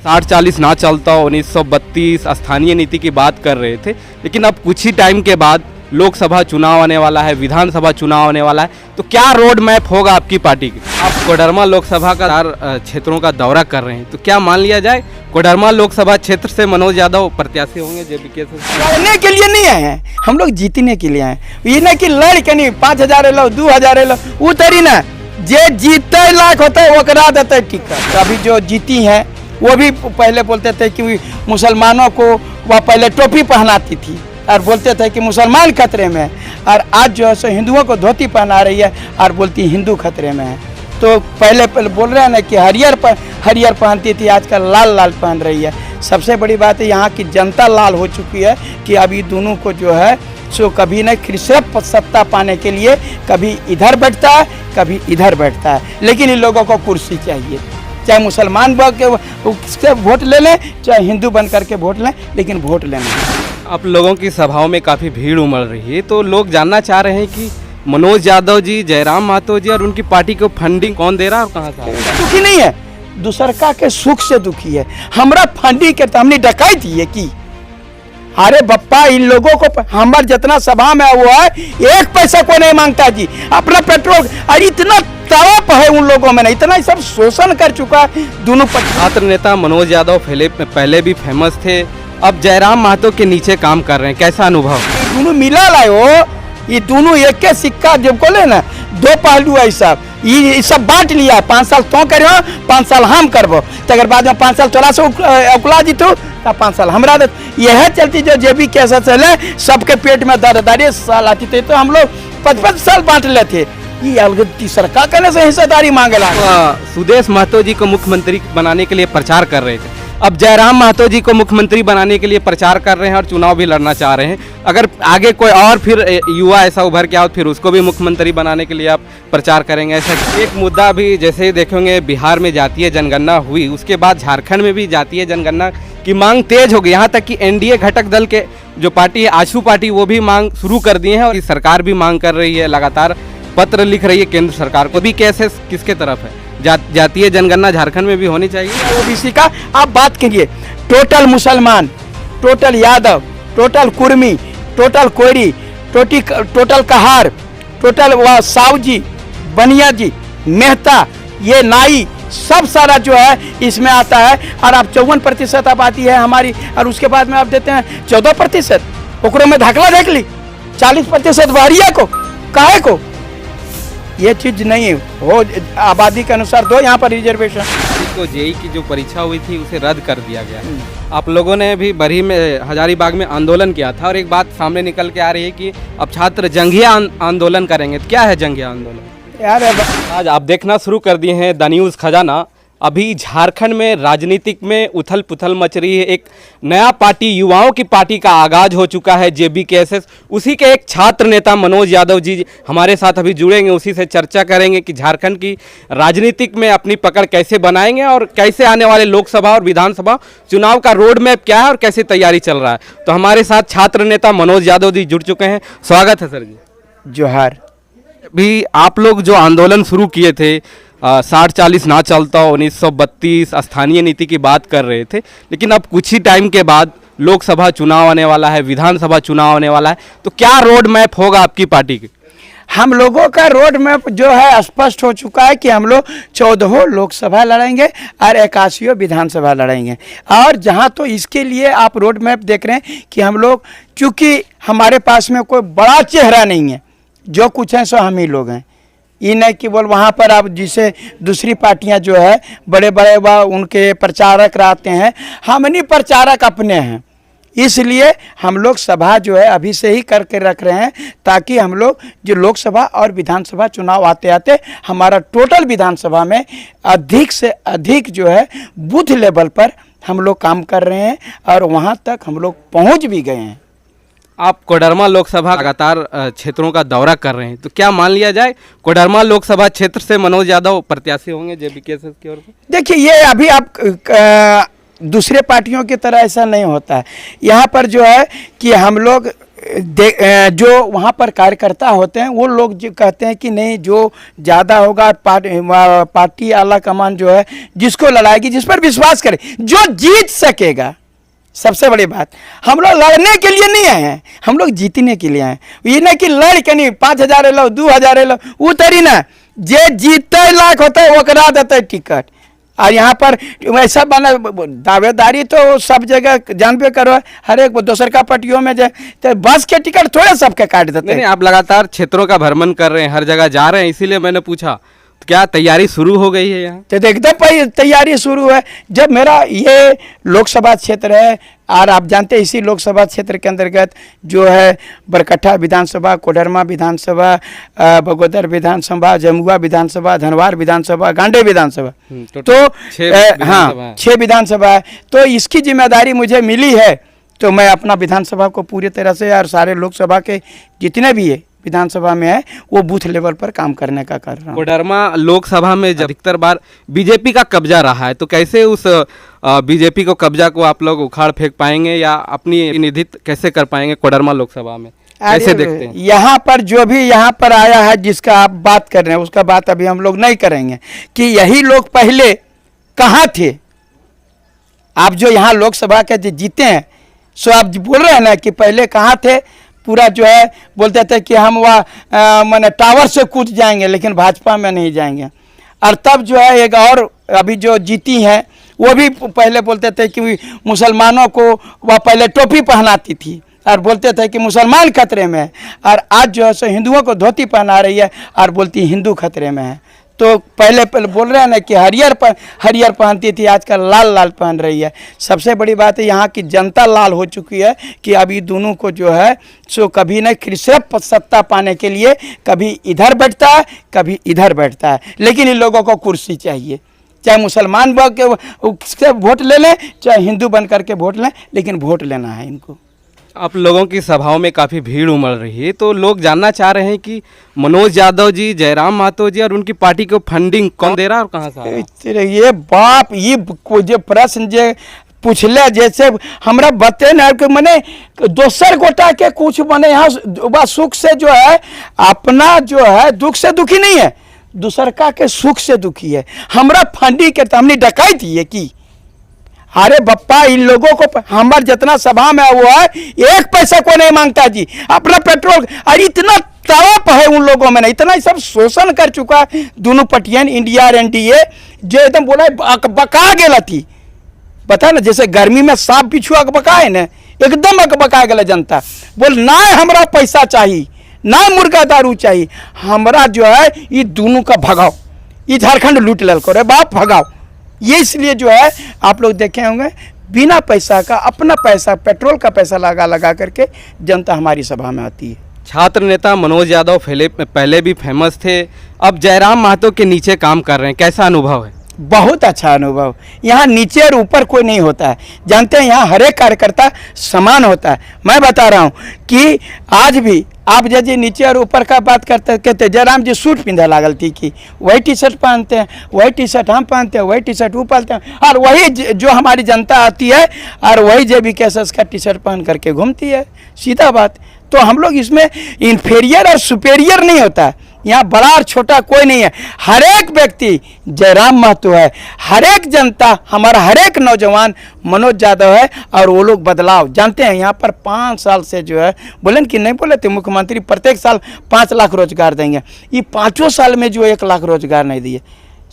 60-40 ना चलता 1932 स्थानीय नीति की बात कर रहे थे, लेकिन अब कुछ ही टाइम के बाद लोकसभा चुनाव आने वाला है, विधानसभा चुनाव आने वाला है, तो क्या रोड मैप होगा आपकी पार्टी की? आप कोडरमा लोकसभा का 4 क्षेत्रों का दौरा कर रहे हैं, तो क्या मान लिया जाए कोडरमा लोकसभा क्षेत्र से मनोज यादव प्रत्याशी होंगे जेबीके से? लड़ने के लिए नहीं आए हैं हम लोग, जीतने के लिए आए हैं। ये नहीं कि लड़ के नहीं 5,000 लो 2,000 लो उतरी ना, जे जीते लायक होता है वो करा देते टिकट। अभी जो जीती हैं वो भी पहले बोलते थे कि मुसलमानों को वह पहले टोपी पहनाती थी और बोलते थे कि मुसलमान खतरे में है, और आज जो है सो हिंदुओं को धोती पहना रही है और बोलती हिंदू खतरे में है। तो पहले बोल रहे हैं ना कि हरियर पहनती थी, आजकल लाल पहन रही है। सबसे बड़ी बात है यहाँ की जनता लाल हो चुकी है कि अब ये दोनों को जो है सो कभी न सिर्फ सत्ता पाने के लिए कभी इधर बैठता है कभी इधर बैठता है, लेकिन इन लोगों को कुर्सी चाहिए। चाहे मुसलमान बन के वोट ले लें, चाहे हिंदू बन करके वोट लें, लेकिन वोट लेना। आप लोगों की सभाओं में काफ़ी भीड़ उमड़ रही है, तो लोग जानना चाह रहे हैं कि मनोज यादव जी, जयराम महतो जी और उनकी पार्टी को फंडिंग कौन दे रहा है और कहाँ से? दुखी नहीं है, दूसरका के सुख से दुखी है। हमरा फंडिंग के तो हमने डकैती है कि अरे बप्पा इन लोगों को हमारे जितना सभा में हुआ है 1 पैसा को नहीं मांगता जी। अपना पेट्रोल अरे इतना तड़प है उन लोगों में, इतना सब शोषण कर चुका है दोनों। छात्र नेता मनोज यादव पहले भी फेमस थे, अब जयराम महतो के नीचे काम कर रहे हैं, कैसा अनुभव? दोनों मिला लाए हो, ये दोनों एक के सिक्का जब बोले ना 2 पहलू है सब, ये सब बांट लिया। 5 साल तो करो 5 साल हम करबो, तकर बाद में 5 साल तोरा से उकला जीतो तो 5 साल हमरा दे। यह चलती जो जेबी कैसा चले, सबके पेट में दर्द साल आती थी, तो हम लोग 5-5 साल बांट लेते। ये अलग सरकार करने से हिस्सेदारी मांगे ला। सुदेश महतो जी को मुख्यमंत्री बनाने के लिए प्रचार कर रहे थे, अब जयराम महतो जी को मुख्यमंत्री बनाने के लिए प्रचार कर रहे हैं और चुनाव भी लड़ना चाह रहे हैं। अगर आगे कोई और फिर युवा ऐसा उभर के आओ, फिर उसको भी मुख्यमंत्री बनाने के लिए आप प्रचार करेंगे? ऐसा एक मुद्दा भी जैसे देखेंगे, बिहार में जातीय जनगणना हुई, उसके बाद झारखंड में भी जातीय जनगणना की मांग तेज हो गई। यहाँ तक कि एनडीए घटक दल के जो पार्टी है आशू पार्टी, वो भी मांग शुरू कर दिए हैं और सरकार भी मांग कर रही है, लगातार पत्र लिख रही है केंद्र सरकार को। भी कैसे किसके तरफ है? जातीय जनगणना झारखंड में भी होनी चाहिए। ओबीसी का आप बात कीजिए, टोटल मुसलमान, टोटल यादव, टोटल कुर्मी, टोटल कोयरी, टोटल कहार, टोटल साहू जी, बनिया जी, मेहता, ये नाई, सब सारा जो है इसमें आता है। और आप 54% आबादी है हमारी, और उसके बाद में आप देते हैं 14%, ओकरों में धाकला देख ली 40% वारिया को, काहे को? ये चीज नहीं हो, आबादी के अनुसार दो यहाँ पर रिजर्वेशन। तो जेई की जो परीक्षा हुई थी उसे रद्द कर दिया गया। आप लोगों ने भी बरही में, हजारीबाग में आंदोलन किया था, और एक बात सामने निकल के आ रही है कि अब छात्र जंगिया आंदोलन करेंगे। क्या है जंगिया आंदोलन? यार आज आप देखना शुरू कर दिए हैं द न्यूज़ खजाना। अभी झारखंड में राजनीतिक में उथल पुथल मच रही है। एक नया पार्टी, युवाओं की पार्टी का आगाज हो चुका है, जेबीकेएसएस। उसी के एक छात्र नेता मनोज यादव जी हमारे साथ अभी जुड़ेंगे, उसी से चर्चा करेंगे कि झारखंड की राजनीतिक में अपनी पकड़ कैसे बनाएंगे और कैसे आने वाले लोकसभा और विधानसभा चुनाव का रोड मैप क्या है और कैसे तैयारी चल रहा है। तो हमारे साथ छात्र नेता मनोज यादव जी जुड़ चुके हैं। स्वागत है सर जी। जोहार। भी आप लोग जो आंदोलन शुरू किए थे, 60-40 ना चलता 1932 स्थानीय नीति की बात कर रहे थे, लेकिन अब कुछ ही टाइम के बाद लोकसभा चुनाव आने वाला है, विधानसभा चुनाव आने वाला है, तो क्या रोड मैप होगा आपकी पार्टी की? हम लोगों का रोड मैप जो है स्पष्ट हो चुका है कि हम लोग 14 लोकसभा लड़ेंगे और 81 विधानसभा लड़ेंगे। और जहां तो इसके लिए आप रोड मैप देख रहे हैं कि हम लोग, चूँकि हमारे पास में कोई बड़ा चेहरा नहीं है, जो कुछ है सो हम ही लोग हैं। ये नहीं कि बोल वहाँ पर आप जिसे दूसरी पार्टियां जो है बड़े बड़े उनके प्रचारक रहते हैं, हम नहीं प्रचारक अपने हैं। इसलिए हम लोग सभा जो है अभी से ही करके रख रहे हैं, ताकि हम लोग जो लोकसभा और विधानसभा चुनाव आते आते हमारा टोटल विधानसभा में अधिक से अधिक जो है बूथ लेवल पर हम लोग काम कर रहे हैं, और वहाँ तक हम लोग पहुँच भी गए हैं। आप कोडरमा लोकसभा लगातार क्षेत्रों का दौरा कर रहे हैं, तो क्या मान लिया जाए कोडरमा लोकसभा क्षेत्र से मनोज यादव प्रत्याशी होंगे जेबीकेएसएस की ओर से? देखिए, ये अभी आप दूसरे पार्टियों की तरह ऐसा नहीं होता है। यहाँ पर जो है कि हम लोग जो वहाँ पर कार्यकर्ता होते हैं वो लोग जो कहते हैं कि नहीं, जो ज़्यादा होगा पार्टी आला कमान जो है जिसको लड़ाएगी, जिस पर विश्वास करे, जो जीत सकेगा। सबसे बड़ी बात, हम लोग लड़ने के लिए नहीं आए हैं, हम लोग जीतने के लिए आए हैं। ये नहीं कि लड़ के नहीं 5,000 लो 2,000 लो, वो तरी ना जे जीते लाख होता है ओकरा देते टिकट। और यहाँ पर ऐसा बना दावेदारी तो सब जगह जानबे करो, हर एक दोसर का पट्टियों में जाए तो बस के टिकट थोड़े सबके काट देते हैं। नहीं, आप लगातार क्षेत्रों का भ्रमण कर रहे हैं, हर जगह जा रहे हैं, इसीलिए मैंने पूछा क्या तैयारी शुरू हो गई है यहाँ? तो एकदम तैयारी शुरू है। जब मेरा ये लोकसभा क्षेत्र है और आप जानते हैं इसी लोकसभा क्षेत्र के अंतर्गत जो है बरकट्ठा विधानसभा, कोडरमा विधानसभा, बगोदर विधानसभा, जमुआ विधानसभा, धनवार विधानसभा, गांडे विधानसभा, तो हाँ 6 विधानसभा है। तो इसकी जिम्मेदारी मुझे मिली है, तो मैं अपना विधानसभा को पूरी तरह से और सारे लोकसभा के जितने भी है विधानसभा में है वो बूथ लेवल पर काम करने का कर रहा हूँ। कोडरमा लोकसभा में अधिकतर बार बीजेपी का कब्जा रहा है, तो कैसे उस बीजेपी को कब्जा को आप लोग उखाड़ फेंक पाएंगे या अपनी प्रतिनिधित्व कैसे कर पाएंगे कोडरमा लोकसभा में, कैसे देखते हैं? यहाँ पर जो भी यहाँ पर आया है जिसका आप बात कर रहे हैं उसका बात अभी हम लोग नहीं करेंगे कि यही लोग पहले कहाँ थे। आप जो यहाँ लोकसभा के जीते हैं सो आप बोल रहे हैं ना कि पहले कहाँ थे, पूरा जो है बोलते थे कि हम वह मैंने टावर से कूद जाएंगे लेकिन भाजपा में नहीं जाएंगे। और तब जो है एक और अभी जो जीती हैं वो भी पहले बोलते थे कि मुसलमानों को वह पहले टोपी पहनाती थी और बोलते थे कि मुसलमान खतरे में है, और आज जो है सो हिंदुओं को धोती पहना रही है और बोलती हिंदू खतरे में है। तो पहले बोल रहे हैं ना कि हरियर पहनती थी, आजकल लाल पहन रही है। सबसे बड़ी बात है यहाँ की जनता लाल हो चुकी है कि अभी दोनों को जो है सो कभी न सिर्फ सत्ता पाने के लिए कभी इधर बैठता है कभी इधर बैठता है, लेकिन इन लोगों को कुर्सी चाहिए। चाहे मुसलमान बन के वोट ले लें चाहे हिंदू बन करके वोट लें, लेकिन वोट लेना है इनको। आप लोगों की सभाओं में काफ़ी भीड़ उमड़ रही है, तो लोग जानना चाह रहे हैं कि मनोज यादव जी, जयराम महतो जी और उनकी पार्टी को फंडिंग कौन दे रहा है और कहाँ से आ रहा है? ये बाप ये जो प्रश्न जो पूछले जैसे हमरा बते ना कि मने दोसर गोटा के कुछ मने यहाँ सुख से जो है अपना जो है दुख से दुखी नहीं है, दूसर का के सुख से दुखी है। हमरा फंडिंग के तो हमने डकैती है कि अरे बप्पा इन लोगों को हमारे जितना सभा में हुआ है 1 पैसा को नहीं मांगता जी, अपना पेट्रोल अरे इतना तड़प है उन लोगों में, इतना सब शोषण कर चुका है दोनों पटियन इंडिया और एनडीए जो एकदम बोला अकबका गेला थी। बता ना जैसे गर्मी में सांप बिच्छू अकबका है ना, एकदम अकबका गेला जनता। बोल ना हमरा पैसा चाहिए ना मुर्गा दारू चाहिए, हमरा जो है ये दोनों का भगाओ, ये झारखंड लूट ललको रे बाप भगाओ। ये इसलिए जो है आप लोग देखे होंगे बिना पैसा का अपना पैसा पेट्रोल का पैसा लगा करके जनता हमारी सभा में आती है। छात्र नेता मनोज यादव पहले भी फेमस थे, अब जयराम महतो के नीचे काम कर रहे हैं, कैसा अनुभव है? बहुत अच्छा अनुभव। यहाँ नीचे और ऊपर कोई नहीं होता है, जानते हैं यहाँ हर एक कार्यकर्ता समान होता है। मैं बता रहा हूँ कि आज भी आप जैसे नीचे और ऊपर का बात करते कहते जयराम जी सूट पिंधा लागल थी कि वही टी शर्ट पहनते हैं, वही टी शर्ट हम पहनते हैं, वही टी शर्ट वो पहनते हैं, और वही जो हमारी जनता आती है और वही JBKSS का टी शर्ट पहन करके घूमती है, सीधा बात। तो हम लोग इसमें इन्फीरियर और सुपेरियर नहीं होता है, यहाँ बड़ा और छोटा कोई नहीं है, हर एक व्यक्ति जयराम महतो है, हर एक जनता हमारा हर एक नौजवान मनोज यादव है। और वो लोग बदलाव जानते हैं, यहाँ पर 5 साल से जो है बोले कि नहीं बोले थे मुख्यमंत्री प्रत्येक साल 5 लाख रोजगार देंगे, ये 5 साल में जो 1 लाख रोजगार नहीं दिए।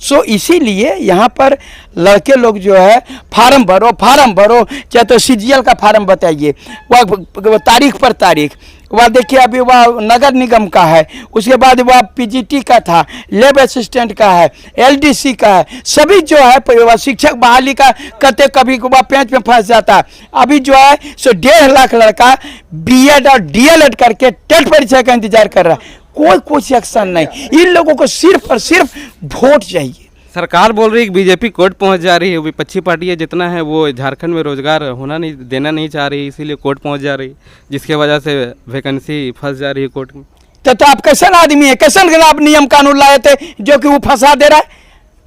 सो इसीलिए यहाँ पर लड़के लोग जो है फार्म भरो चाहे तो CGL का फार्म बताइए, वह तारीख पर तारीख, वह देखिए अभी वह नगर निगम का है, उसके बाद वह PGT का था, लैब असिस्टेंट का है, LDC का है, सभी जो है वह शिक्षक बहाली का कहते कभी वह पेंच में फंस जाता है। अभी जो है सो 1.5 लाख लड़का BEd और DLEd करके टेट परीक्षा का इंतजार कर रहा है, कोई एक्शन नहीं। इन लोगों को सिर्फ और सिर्फ वोट चाहिए। सरकार बोल रही है कि बीजेपी कोर्ट पहुंच जा रही है, विपक्षी पार्टियां जितना है वो झारखंड में रोजगार देना नहीं चाह रही, इसीलिए कोर्ट पहुंच जा रही, जिसके वजह से वैकेंसी फंस जा रही है कोर्ट में। तो आप कैसन आदमी है, कैसन आप नियम कानून लाए थे जो कि वो फंसा दे रहा है?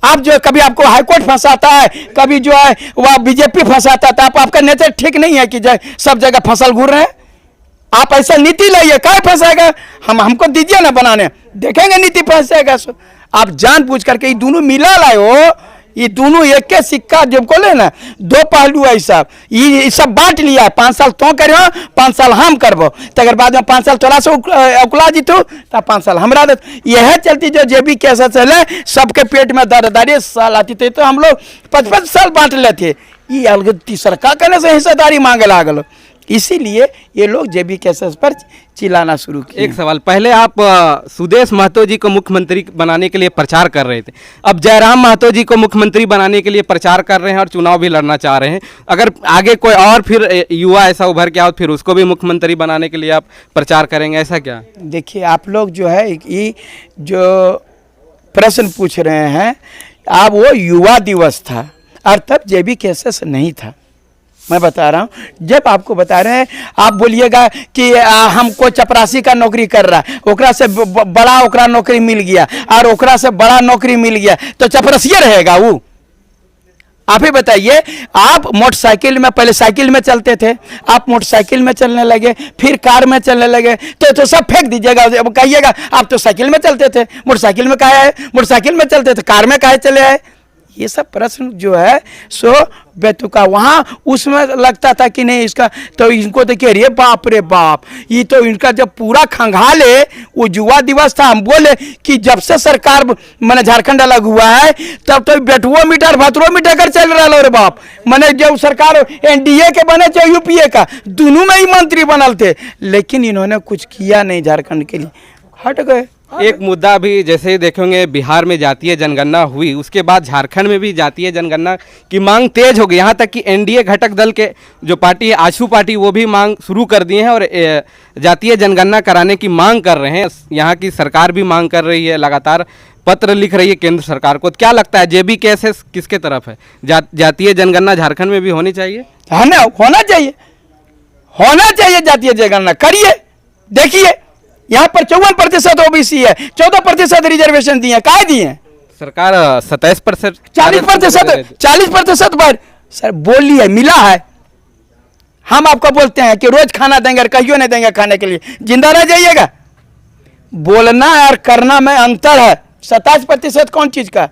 आप जो कभी आपको हाईकोर्ट फंसाता है, कभी जो है वह BJP फंसाता था, आपका नेचर ठीक नहीं है कि सब जगह फसल घूर रहे हैं। आप ऐसा नीति लाइए, क्या फंसाएगा? हमको दीजिए ना बनाने, देखेंगे नीति फंसेगा। सो आप जानबूझ करके ये दोनों मिला लाए हो, ये दोनों एक के सिक्का जो बोले ना, दो पहलू है सब। ये सब बांट लिया है, 5 साल तो करो, 5 साल हम करबो, तकर बाद में 5 साल तोरा से उकला जीतू, तो 5 साल हमरा दे। यह चलती जो जेबी कैसा चले, सबके पेट में दर्द साल आती थी, तो हम लोग 55 साल बांट लेते। ये अलग तीसरा का करने से हिस्सेदारी मांगे लागल, इसीलिए ये लोग जेबी केसेस पर चिल्लाना शुरू किए। एक सवाल, पहले आप सुदेश महतो जी को मुख्यमंत्री बनाने के लिए प्रचार कर रहे थे, अब जयराम महतो जी को मुख्यमंत्री बनाने के लिए प्रचार कर रहे हैं और चुनाव भी लड़ना चाह रहे हैं। अगर आगे कोई और फिर युवा ऐसा उभर के आओ, फिर उसको भी मुख्यमंत्री बनाने के लिए आप प्रचार करेंगे, ऐसा क्या? देखिए, आप लोग जो है ये जो प्रश्न पूछ रहे हैं, आप वो युवा दिवस था और तब जेबी केसेस नहीं था। मैं बता रहा हूँ, जब आपको बता रहे हैं, आप बोलिएगा कि हमको चपरासी का नौकरी कर रहा है, ओकरा से बड़ा ओकरा नौकरी मिल गया और ओकरा से बड़ा नौकरी मिल गया, तो चपरासी रहेगा वो? आप ही बताइए। आप मोटरसाइकिल में, पहले साइकिल में चलते थे, आप मोटरसाइकिल में चलने लगे, फिर कार में चलने लगे, तो सब फेंक दीजिएगा, कहिएगा आप तो साइकिल में चलते थे, मोटरसाइकिल में काहे आए? मोटरसाइकिल में चलते थे, कार में काहे चले आए? ये सब प्रश्न जो है सो बेतुका। वहाँ उसमें लगता था कि नहीं इसका, तो इनको देखिए, रे बाप रे बाप, ये तो इनका जब पूरा खंगाले वो युवा दिवस था। हम बोले कि जब से सरकार मैंने झारखंड अलग हुआ है, तब तो बेटुओ मीटर भतरो मीटर कर चल रहा रे बाप। मैंने जब सरकार एनडीए के बने चाहे यूपीए का, दोनों में ही मंत्री बनल थे, लेकिन इन्होंने कुछ किया नहीं झारखंड के लिए, हट गए। एक मुद्दा भी, जैसे ही देखेंगे बिहार में जातीय जनगणना हुई, उसके बाद झारखंड में भी जातीय जनगणना की मांग तेज हो गई। यहाँ तक कि एनडीए घटक दल के जो पार्टी है, आशू पार्टी, वो भी मांग शुरू कर दिए हैं और जातीय जनगणना कराने की मांग कर रहे हैं। यहाँ की सरकार भी मांग कर रही है, लगातार पत्र लिख रही है केंद्र सरकार को। क्या लगता है, जेबी केसेस किसके तरफ है? जातीय जनगणना झारखंड में भी होनी चाहिए? हाँ ना, होना चाहिए, होना चाहिए जातीय जनगणना। करिए, देखिए यहाँ पर 54% ओबीसी है, 14% रिजर्वेशन दिए, काय दिए? सरकार 27%, 40% पर सर बोली है, मिला है। हम आपको बोलते हैं कि रोज खाना देंगे और कहियो नहीं देंगे खाने के लिए, जिंदा रह जाइएगा। बोलना और करना में अंतर है। 27% कौन चीज का?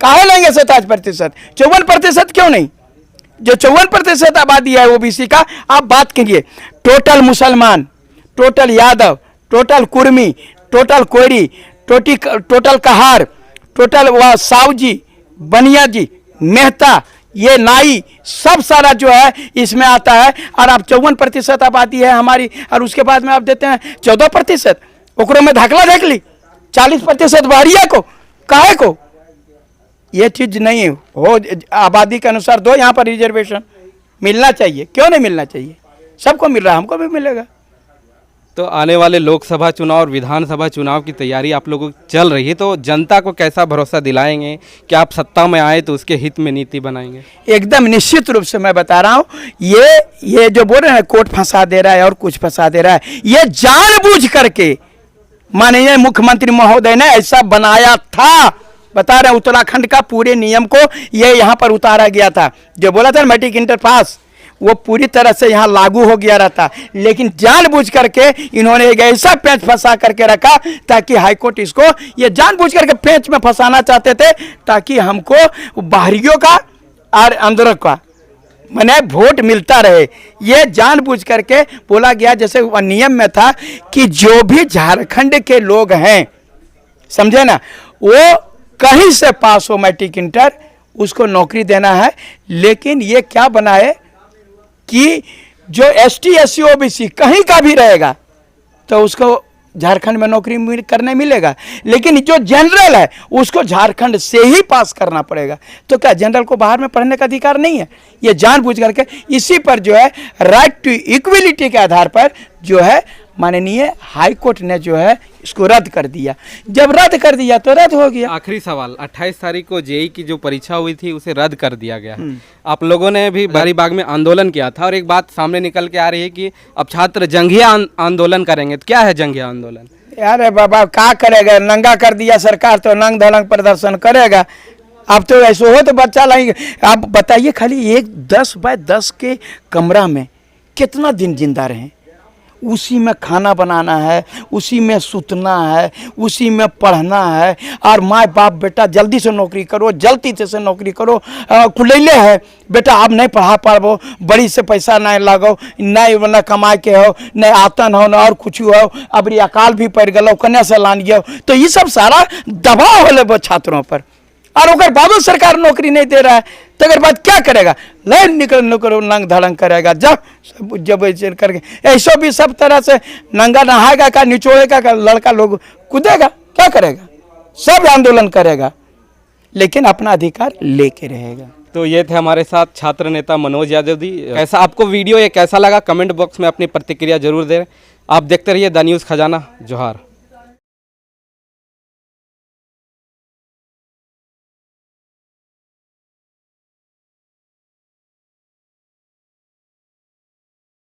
काहे लेंगे 27%? 54% क्यों नहीं? जो 54% आबादी है ओबीसी का, आप बात कीजिए, टोटल मुसलमान, टोटल यादव, टोटल कुर्मी, टोटल कोयरी, टोटल कहार, टोटल सावजी, बनिया जी, मेहता, ये नाई, सब सारा जो है इसमें आता है। और आप 54% आबादी है हमारी, और उसके बाद में आप देते हैं 14%, ओकरों में धाकला देख ली, 40% बाहरिया को, काहे को? ये चीज नहीं हो, आबादी के अनुसार दो। यहाँ पर रिजर्वेशन मिलना चाहिए, क्यों नहीं मिलना चाहिए? सबको मिल रहा है, हमको भी मिलेगा। तो आने वाले लोकसभा चुनाव और विधानसभा चुनाव की तैयारी आप लोगों की चल रही है, तो जनता को कैसा भरोसा दिलाएंगे कि आप सत्ता में आए तो उसके हित में नीति बनाएंगे? एकदम निश्चित रूप से मैं बता रहा हूँ, ये जो बोल रहे हैं कोर्ट फंसा दे रहा है और कुछ फंसा दे रहा है, ये जानबूझ करके माननीय मुख्यमंत्री महोदय ने ऐसा बनाया था। बता रहे हैं, उत्तराखंड का पूरे नियम को ये यहाँ पर उतारा गया था। जो बोला था मैट्रिक इंटर पास, वो पूरी तरह से यहाँ लागू हो गया रहता, लेकिन जानबूझ करके इन्होंने एक ऐसा पेंच फंसा करके रखा ताकि हाईकोर्ट इसको, ये जानबूझ करके पेंच में फंसाना चाहते थे ताकि हमको बाहरियों का और अंदरों का मैंने वोट मिलता रहे। ये जानबूझ करके बोला गया, जैसे नियम में था कि जो भी झारखंड के लोग हैं, समझे ना, वो कहीं से पास हो मैट्रिक इंटर, उसको नौकरी देना है। लेकिन ये क्या बनाए कि जो एसटी एससी ओबीसी कहीं का भी रहेगा तो उसको झारखंड में नौकरी करने मिलेगा, लेकिन जो जनरल है उसको झारखंड से ही पास करना पड़ेगा। तो क्या जनरल को बाहर में पढ़ने का अधिकार नहीं है? ये जानबूझ करके इसी पर जो है राइट टू इक्वलिटी के आधार पर जो है माननीय हाई कोर्ट ने जो है इसको रद्द कर दिया। जब रद्द कर दिया तो रद्द हो गया। आखिरी सवाल, 28 तारीख को जेईई की जो परीक्षा हुई थी उसे रद्द कर दिया गया है। आप लोगों ने भी हजारीबाग में आंदोलन किया था और एक बात सामने निकल के आ रही है कि अब छात्र जंघिया आंदोलन करेंगे। तो क्या है जंघिया आंदोलन? यार बाबा क्या करेगा, नंगा कर दिया सरकार तो नंग धड़ंग प्रदर्शन करेगा। अब तो ऐसे हो तो बच्चा लाएंगे। आप बताइए, खाली एक 10 बाय 10 के कमरा में कितना दिन जिंदा रहे? उसी में खाना बनाना है, उसी में सुतना है, उसी में पढ़ना है। और माँ बाप बेटा जल्दी से नौकरी करो, जल्दी से नौकरी करो, खुलैले है बेटा आप नहीं पढ़ा पाबो, बड़ी से पैसा नहीं लागो, नहीं मतलब कमाए के हो, नहीं आतन हो, न और कुछ हो, अबरी अकाल भी पड़ गलो, कन्या से लान गया। तो ये सब सारा दबाव होले छात्रों पर, और अगर बाबू सरकार नौकरी नहीं दे रहा है तो अगर बात क्या करेगा, लाइन निकल नंग धड़ंग करेगा। जब ऐसे करके ऐसो भी सब तरह से नंगा नहाएगा का, निचोड़ेगा का, लड़का लोग कूदेगा, क्या करेगा, सब आंदोलन करेगा, लेकिन अपना अधिकार लेके रहेगा। तो ये थे हमारे साथ छात्र नेता मनोज यादव जी। कैसा आपको वीडियो ये कैसा लगा, कमेंट बॉक्स में अपनी प्रतिक्रिया जरूर दें। आप देखते रहिए द न्यूज़ खजाना। जोहार।